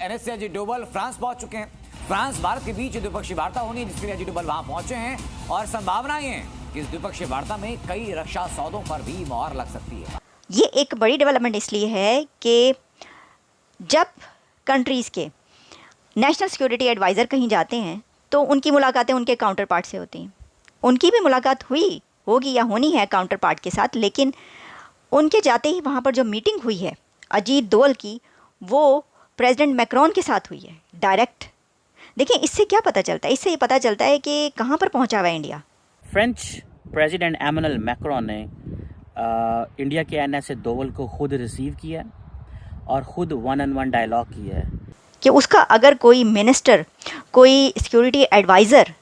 NSA Ajay Doval France पहुंच चुके हैं। फ्रांस भारत के बीच द्विपक्षीय वार्ता होनी है, जिसके लिए अजय डोभाल वहां पहुंचे हैं और संभावनाएं हैं कि इस द्विपक्षीय वार्ता में कई रक्षा सौदों पर भी मोहर लग सकती है। ये एक बड़ी डेवलपमेंट इसलिए है कि जब कंट्रीज़ के नेशनल सिक्योरिटी एडवाइज़र कहीं जाते हैं तो उनकी मुलाकातें उनके काउंटर पार्ट से होती हैं। उनकी भी मुलाकात होगी या होनी है काउंटर पार्ट के साथ, लेकिन उनके जाते ही वहाँ पर जो मीटिंग हुई है अजीत डोभाल की, वो प्रेसिडेंट मैक्रोन के साथ हुई है डायरेक्ट। देखिए, इससे क्या पता चलता है? इससे ये पता चलता है कि कहाँ पर पहुँचा हुआ है India. French president Emmanuel Macron ने इंडिया के एनएसए डोभाल को खुद रिसीव किया और खुद 1-on-1 डायलॉग किया है कि उसका अगर कोई मिनिस्टर, कोई सिक्योरिटी एडवाइज़र,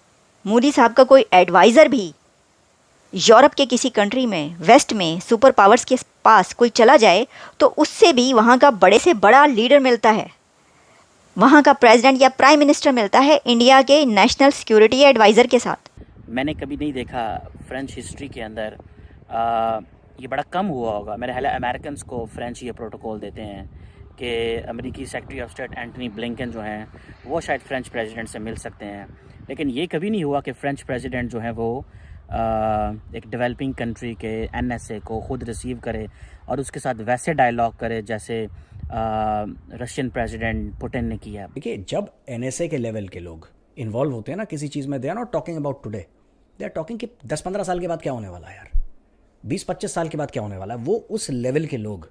मोदी साहब का कोई एडवाइज़र भी यूरोप के किसी कंट्री में, वेस्ट में, सुपर पावर्स के पास कोई चला जाए तो उससे भी वहाँ का बड़े से बड़ा लीडर मिलता है, वहाँ का प्रेसिडेंट या प्राइम मिनिस्टर मिलता है इंडिया के नेशनल सिक्योरिटी एडवाइज़र के साथ। मैंने कभी नहीं देखा फ्रेंच हिस्ट्री के अंदर, ये बड़ा कम हुआ होगा। मेरे ख्याल अमेरिकन को फ्रेंच ये प्रोटोकॉल देते हैं कि अमेरिकी secretary of state Antony Blinken जो हैं वो शायद फ्रेंच प्रेसिडेंट से मिल सकते हैं, लेकिन ये कभी नहीं हुआ कि फ्रेंच प्रेसिडेंट जो है वो एक डेवलपिंग कंट्री के एनएसए को खुद रिसीव करे और उसके साथ वैसे डायलॉग करे जैसे रशियन प्रेसिडेंट पुतिन ने किया। देखिए, जब एनएसए के लेवल के लोग इन्वॉल्व होते हैं ना किसी चीज़ में, they are not talking about today, they are talking कि 10-15 साल के बाद क्या होने वाला है यार, 20-25 साल के बाद क्या होने वाला है। वो उस लेवल के लोग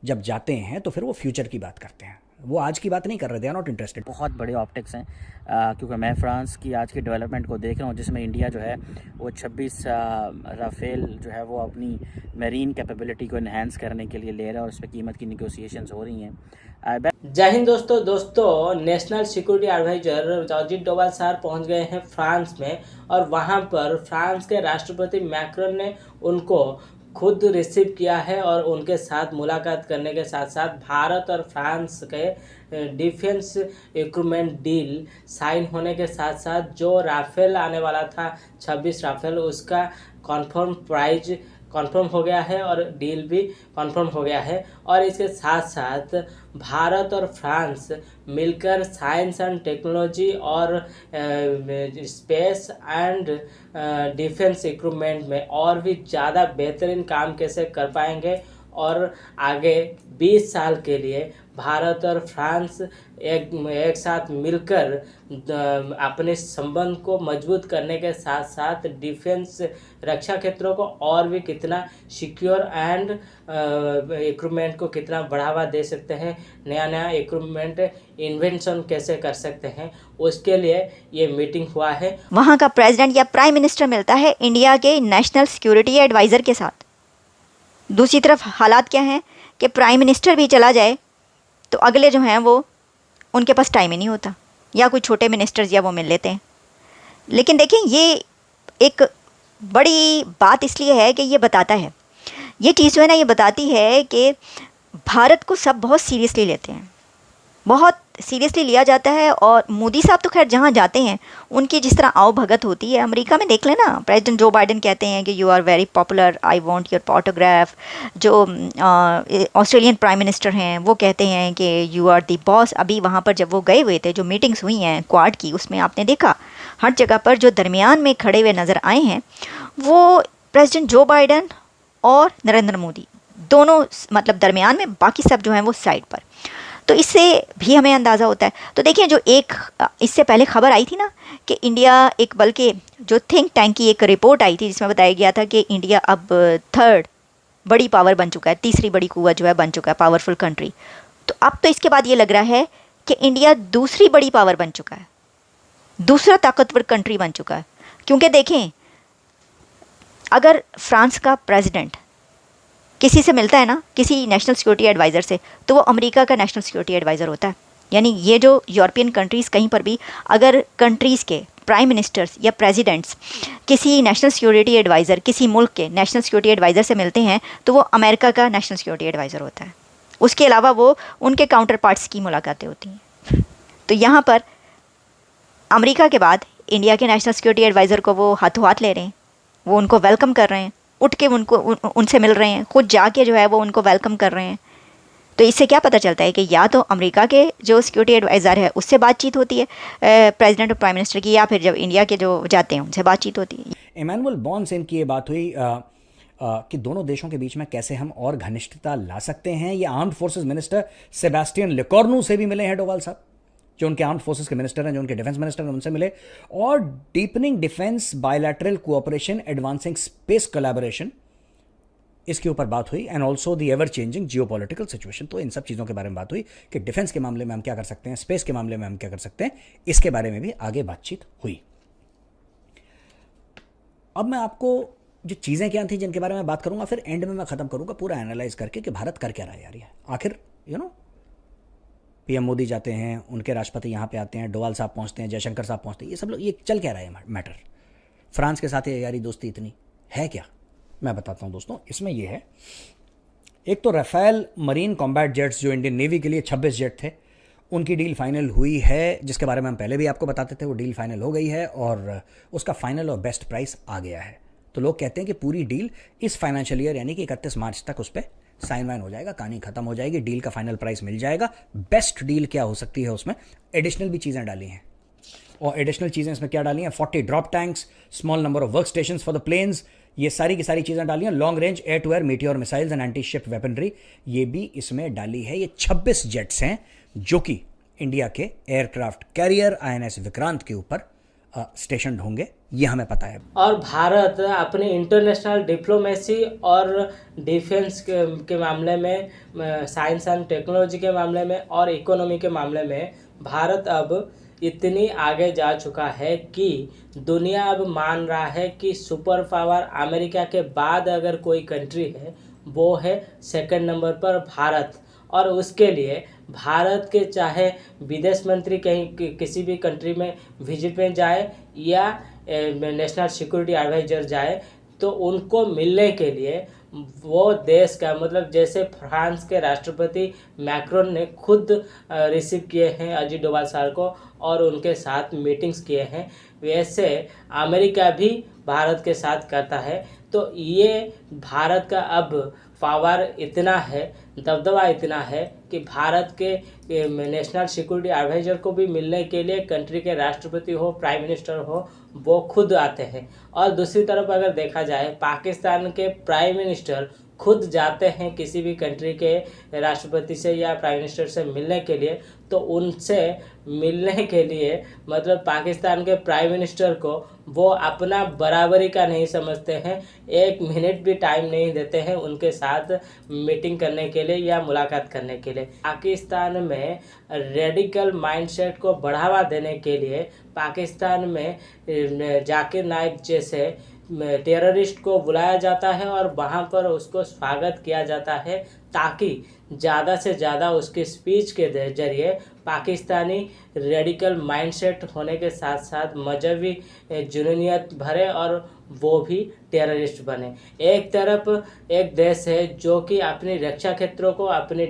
जब जाते हैं तो फिर वो फ्यूचर की बात करते हैं, वो आज की बात नहीं कर रहे, दे आर नॉट इंटरेस्टेड। बहुत बड़े ऑप्टिक्स हैं, क्योंकि मैं फ्रांस की आज की डेवलपमेंट को देख रहा हूँ, जिसमें इंडिया जो है वो 26 राफेल जो है वो अपनी मेरीन कैपेबिलिटी को इन्हेंस करने के लिए ले रहा है और उस पर कीमत की निगोसिएशंस हो रही हैं। जय हिंद दोस्तों, national security adviser Ajit Doval sir पहुंच गए हैं फ्रांस में और वहां पर फ्रांस के राष्ट्रपति मैक्रोन ने उनको खुद रिसीव किया है और उनके साथ मुलाकात करने के साथ साथ भारत और फ्रांस के डिफेंस इक्विपमेंट डील साइन होने के साथ साथ जो राफेल आने वाला था 26 राफेल, उसका कन्फर्म प्राइस कन्फर्म हो गया है और डील भी कन्फर्म हो गया है। और इसके साथ साथ भारत और फ्रांस मिलकर साइंस एंड टेक्नोलॉजी और स्पेस एंड डिफेंस इक्विपमेंट में और भी ज़्यादा बेहतरीन काम कैसे कर पाएंगे और आगे 20 साल के लिए भारत और फ्रांस एक साथ मिलकर अपने संबंध को मजबूत करने के साथ साथ डिफेंस रक्षा क्षेत्रों को और भी कितना सिक्योर एंड इक्विपमेंट को कितना बढ़ावा दे सकते हैं, नया नया इक्विपमेंट इन्वेंशन कैसे कर सकते हैं, उसके लिए ये मीटिंग हुआ है। वहाँ का प्रेसिडेंट या प्राइम मिनिस्टर मिलता है इंडिया के नेशनल सिक्योरिटी एडवाइज़र के साथ। दूसरी तरफ हालात क्या हैं कि प्राइम मिनिस्टर भी चला जाए तो अगले जो हैं वो उनके पास टाइम ही नहीं होता, या कोई छोटे मिनिस्टर्स या वो मिल लेते हैं। लेकिन देखें, ये एक बड़ी बात इसलिए है कि ये बताता है, ये चीज़ जो है ना, ये बताती है कि भारत को सब बहुत सीरियसली लेते हैं, बहुत सीरियसली लिया जाता है। और मोदी साहब तो खैर जहाँ जाते हैं उनकी जिस तरह आओ भगत होती है, अमेरिका में देख लेना, प्रेसिडेंट जो बाइडेन कहते हैं कि you are very popular, I want your autograph. जो ऑस्ट्रेलियन प्राइम मिनिस्टर हैं वो कहते हैं कि यू आर दी बॉस। अभी वहाँ पर जब वो गए हुए थे, जो मीटिंग्स हुई हैं क्वाड की, उसमें आपने देखा हर जगह पर जो दरमियान में खड़े हुए नज़र आए हैं वो प्रेसिडेंट जो बाइडेन और नरेंद्र मोदी दोनों, मतलब दरमियान में, बाकी सब जो हैं वो साइड पर। तो इससे भी हमें अंदाज़ा होता है। तो देखिए, जो एक इससे पहले खबर आई थी ना कि इंडिया एक, बल्कि जो थिंक टैंक की एक रिपोर्ट आई थी जिसमें बताया गया था कि इंडिया अब 3rd बड़ी पावर बन चुका है, तीसरी बड़ी कुव्वत जो है बन चुका है, पावरफुल कंट्री। तो अब तो इसके बाद ये लग रहा है कि इंडिया दूसरी बड़ी पावर बन चुका है, दूसरा ताकतवर कंट्री बन चुका है। क्योंकि देखें, अगर फ्रांस का प्रेसिडेंट किसी से मिलता है ना, किसी नेशनल सिक्योरिटी एडवाइज़र से, तो वो अमेरिका का नेशनल सिक्योरिटी एडवाइज़र होता है। यानी ये जो यूरोपियन कंट्रीज़ कहीं पर भी अगर कंट्रीज़ के प्राइम मिनिस्टर्स या प्रेसिडेंट्स किसी नेशनल सिक्योरिटी एडवाइज़र, किसी मुल्क के नेशनल सिक्योरिटी एडवाइज़र से मिलते हैं तो वो अमेरिका का नेशनल सिक्योरिटी एडवाइज़र होता है। उसके अलावा वो उनके काउंटर पार्ट्स की मुलाकातें होती हैं। तो यहाँ पर अमेरिका के बाद इंडिया के नेशनल सिक्योरिटी एडवाइज़र को वो हाथों हाथ ले रहे हैं, वो उनको वेलकम कर रहे हैं, उठ के उनसे मिल रहे हैं, खुद जाके जो है वो उनको वेलकम कर रहे हैं। तो इससे क्या पता चलता है कि या तो अमेरिका के जो सिक्योरिटी एडवाइज़र है उससे बातचीत होती है प्रेसिडेंट और प्राइम मिनिस्टर की, या फिर जब इंडिया के जो जाते हैं उनसे बातचीत होती है। इमैनुअल बॉन से इनकी ये बात हुई कि दोनों देशों के बीच में कैसे हम और घनिष्ठता ला सकते हैं। ये आर्म्ड फोर्सेस मिनिस्टर सेबेस्टियन लेकॉर्नू से भी मिले हैं डोवाल साहब, जो उनके आर्म्ड फोर्सेस के मिनिस्टर हैं, जो उनके डिफेंस मिनिस्टर हैं, उनसे मिले। और deepening defence bilateral cooperation, advancing space collaboration, इसके ऊपर बात हुई। And also the ever changing geopolitical situation. तो इन सब चीज़ों के बारे में बात हुई कि डिफेंस के मामले में हम क्या कर सकते हैं, स्पेस के मामले में हम क्या कर सकते हैं, इसके बारे में भी आगे बातचीत हुई। अब मैं आपको जो चीज़ें क्या थी जिनके बारे में बात करूंगा, फिर एंड में मैं ख़त्म करूंगा पूरा एनालाइज करके कि भारत कर क्या रहा है यार। ये आखिर पीएम मोदी जाते हैं, उनके राष्ट्रपति यहाँ पे आते हैं, डोवाल साहब पहुँचते हैं, जयशंकर साहब पहुँचते हैं, ये सब लोग, ये चल क्या रहा है मैटर। फ्रांस के साथ ये यारी दोस्ती इतनी है क्या, मैं बताता हूँ दोस्तों। इसमें यह है, एक तो राफेल मरीन कॉम्बैट जेट्स जो इंडियन नेवी के लिए 26 जेट थे, उनकी डील फाइनल हुई है, जिसके बारे में हम पहले भी आपको बताते थे। वो डील फाइनल हो गई है और उसका फाइनल और बेस्ट प्राइस आ गया है। तो लोग कहते हैं कि पूरी डील इस फाइनेंशियल ईयर यानी कि 31 मार्च तक उस पर साइन वाइन हो जाएगा, कहानी खत्म हो जाएगी, डील का फाइनल प्राइस मिल जाएगा। बेस्ट डील क्या हो सकती है, उसमें एडिशनल भी चीज़ें डाली हैं। और एडिशनल चीज़ें इसमें क्या डाली हैं, 40 drop tanks, small number of work station for the planes, ये सारी की सारी चीज़ें डाली हैं। Long range air to air meteor missiles and anti ship weaponry, ये भी इसमें डाली है। ये 26 जेट्स हैं जो कि इंडिया के एयरक्राफ्ट कैरियर INS विक्रांत के ऊपर स्टेशन होंगे, ये हमें पता है। और भारत अपनी इंटरनेशनल डिप्लोमेसी और डिफेंस के मामले में, साइंस एंड टेक्नोलॉजी के मामले में और इकोनॉमी के मामले में भारत अब इतनी आगे जा चुका है कि दुनिया अब मान रहा है कि सुपर पावर अमेरिका के बाद अगर कोई कंट्री है वो है सेकंड नंबर पर भारत। और उसके लिए भारत के चाहे विदेश मंत्री कहीं किसी भी कंट्री में विजिट में जाए या नेशनल सिक्योरिटी एडवाइजर जाए, तो उनको मिलने के लिए वो देश का, मतलब जैसे फ्रांस के राष्ट्रपति मैक्रोन ने खुद रिसीव किए हैं अजीत डोभाल साहब को और उनके साथ मीटिंग्स किए हैं, वैसे अमेरिका भी भारत के साथ करता है। तो ये भारत का अब पावर इतना है, दबदबा इतना है कि भारत के नेशनल सिक्योरिटी एडवाइजर को भी मिलने के लिए कंट्री के राष्ट्रपति हो, प्राइम मिनिस्टर हो, वो खुद आते हैं। और दूसरी तरफ अगर देखा जाए, पाकिस्तान के प्राइम मिनिस्टर खुद जाते हैं किसी भी कंट्री के राष्ट्रपति से या प्राइम मिनिस्टर से मिलने के लिए। तो उनसे मिलने के लिए मतलब पाकिस्तान के प्राइम मिनिस्टर को वो अपना बराबरी का नहीं समझते हैं, 1 मिनट भी टाइम नहीं देते हैं उनके साथ मीटिंग करने के लिए या मुलाकात करने के लिए। पाकिस्तान में रेडिकल माइंडसेट को बढ़ावा देने के लिए पाकिस्तान में जाकिर नाइक जैसे टेररिस्ट को बुलाया जाता है और वहाँ पर उसको स्वागत किया जाता है, ताकि ज़्यादा से ज़्यादा उसकी स्पीच के जरिए पाकिस्तानी रेडिकल माइंडसेट होने के साथ साथ मजहबी जुनूनियत भरे और वो भी टेररिस्ट बने। एक तरफ एक देश है जो कि अपनी रक्षा क्षेत्रों को, अपने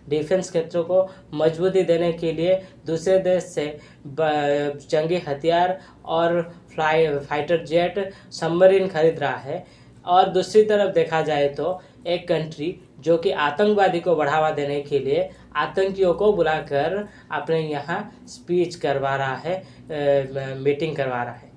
डिफेंस क्षेत्रों को मजबूती देने के लिए दूसरे देश से जंगी हथियार और फाइटर जेट, सबमरीन खरीद रहा है। और दूसरी तरफ देखा जाए तो एक कंट्री जो कि आतंकवादी को बढ़ावा देने के लिए आतंकियों को बुलाकर अपने यहाँ स्पीच करवा रहा है, मीटिंग करवा रहा है।